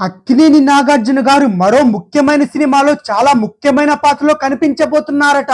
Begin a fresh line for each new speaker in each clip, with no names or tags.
అక్కినేని నాగార్జున గారు మరో ముఖ్యమైన సినిమాలో చాలా ముఖ్యమైన పాత్రలో కనిపించబోతున్నారట.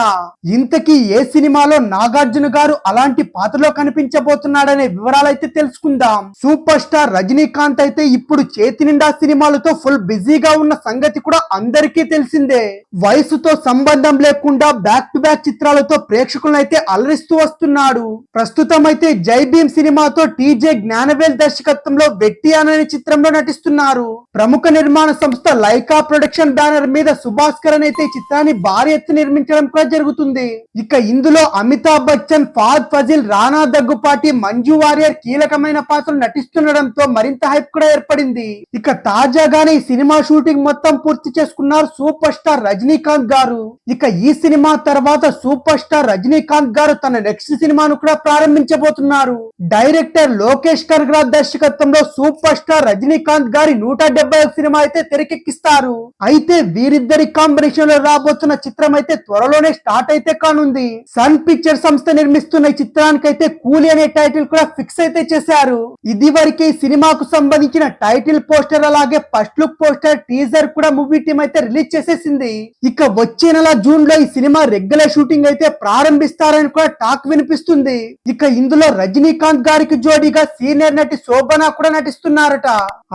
ఇంతకీ ఏ సినిమాలో నాగార్జున గారు అలాంటి పాత్రలో కనిపించబోతున్నాడనే వివరాలైతే తెలుసుకుందాం. సూపర్ స్టార్ రజనీకాంత్ అయితే ఇప్పుడు చేతి నిండా సినిమాలతో ఫుల్ బిజీగా ఉన్న సంగతి కూడా అందరికీ తెలిసిందే. వయసుతో సంబంధం లేకుండా బ్యాక్ టు బ్యాక్ చిత్రాలతో ప్రేక్షకులను అయితే అలరిస్తూ వస్తున్నాడు. ప్రస్తుతం అయితే జై భీమ్ సినిమాతో టీజే జ్ఞానవేల్ దర్శకత్వంలో వెట్టి అనే చిత్రంలో నటిస్తున్నారు. ప్రముఖ నిర్మాణ సంస్థ లైకా ప్రొడక్షన్ బ్యానర్ మీద సుభాస్కర్ అయితే చిత్రాన్ని భారీ ఎత్తు నిర్మించడం కూడా జరుగుతుంది. ఇక ఇందులో అమితాబ్ బచ్చన్, ఫాద్ ఫజిల్, రానా దగ్గుపాటి, మంజు వారియర్ కీలకమైన పాత్రలు నటిస్తుండడంతో మరింత హైప్ కూడా ఏర్పడింది. ఇక తాజాగానే ఈ సినిమా షూటింగ్ మొత్తం పూర్తి చేసుకున్నారు సూపర్ స్టార్ రజనీకాంత్ గారు. ఇక ఈ సినిమా తర్వాత సూపర్ స్టార్ రజనీకాంత్ గారు తన నెక్స్ట్ సినిమాను కూడా ప్రారంభించబోతున్నారు. డైరెక్టర్ లోకేష్ కనగరాజ్ దర్శకత్వంలో సూపర్ స్టార్ రజనీకాంత్ గారి 170 సినిమా అయితే తెరకెక్కిస్తారు. అయితే వీరిద్దరి కాంబినేషన్ లో రాబోతున్న చిత్రం అయితే త్వరలోనే స్టార్ట్ అయితే కానుంది. సన్ పిక్చర్ సంస్థ నిర్మిస్తున్న ఈ చిత్రానికైతే కూలీ అనే టైటిల్ కూడా ఫిక్స్ అయితే చేశారు. ఇది వరకే ఈ సినిమాకు సంబంధించిన టైటిల్ పోస్టర్ అలాగే ఫస్ట్ లుక్ పోస్టర్ టీజర్ కూడా మూవీ టీం అయితే రిలీజ్ చేసేసింది. ఇక వచ్చే నెల జూన్ లో ఈ సినిమా రెగ్యులర్ షూటింగ్ అయితే ప్రారంభిస్తారని కూడా టాక్ వినిపిస్తుంది. ఇక ఇందులో రజనీకాంత్ గారికి జోడీగా సీనియర్ నటి శోభన కూడా నటిస్తున్నారట.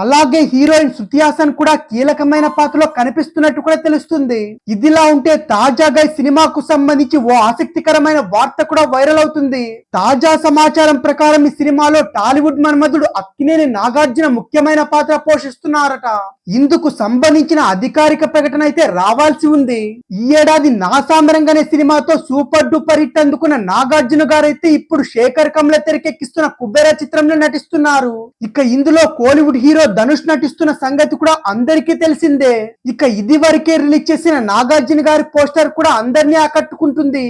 అలాగే హీరోయిన్ శృతి హాసన్ కూడా కీలకమైన పాత్రలో కనిపిస్తున్నట్టు కూడా తెలుస్తుంది. ఇదిలా ఉంటే తాజాగా ఈ సినిమాకు సంబంధించి ఓ ఆసక్తికరమైన వార్త కూడా వైరల్ అవుతుంది. తాజా సమాచారం ప్రకారం ఈ సినిమాలో టాలీవుడ్ మన్మధుడు అక్కినేని నాగార్జున ముఖ్యమైన పాత్ర పోషిస్తున్నారట. ఇందుకు సంబంధించిన అధికారిక ప్రకటన అయితే రావాల్సి ఉంది. ఈ ఏడాది నా సామరంగనే సినిమాతో సూపర్ డూపర్ హిట్ అందుకున్న నాగార్జున గారైతే ఇప్పుడు శేఖర్ కమ్ల తెరకెక్కిస్తున్న కుబేర చిత్రంలో నటిస్తున్నారు. ఇక ఇందులో కోలీవుడ్ హీరో ధనుష్ నటిస్తున్న సంగతి కూడా అందరికీ తెలిసిందే. ఇక ఇది వరకే రిలీజ్ చేసిన నాగార్జున గారి పోస్టర్ కూడా అందరినీ ఆకట్టుకుంటుంది.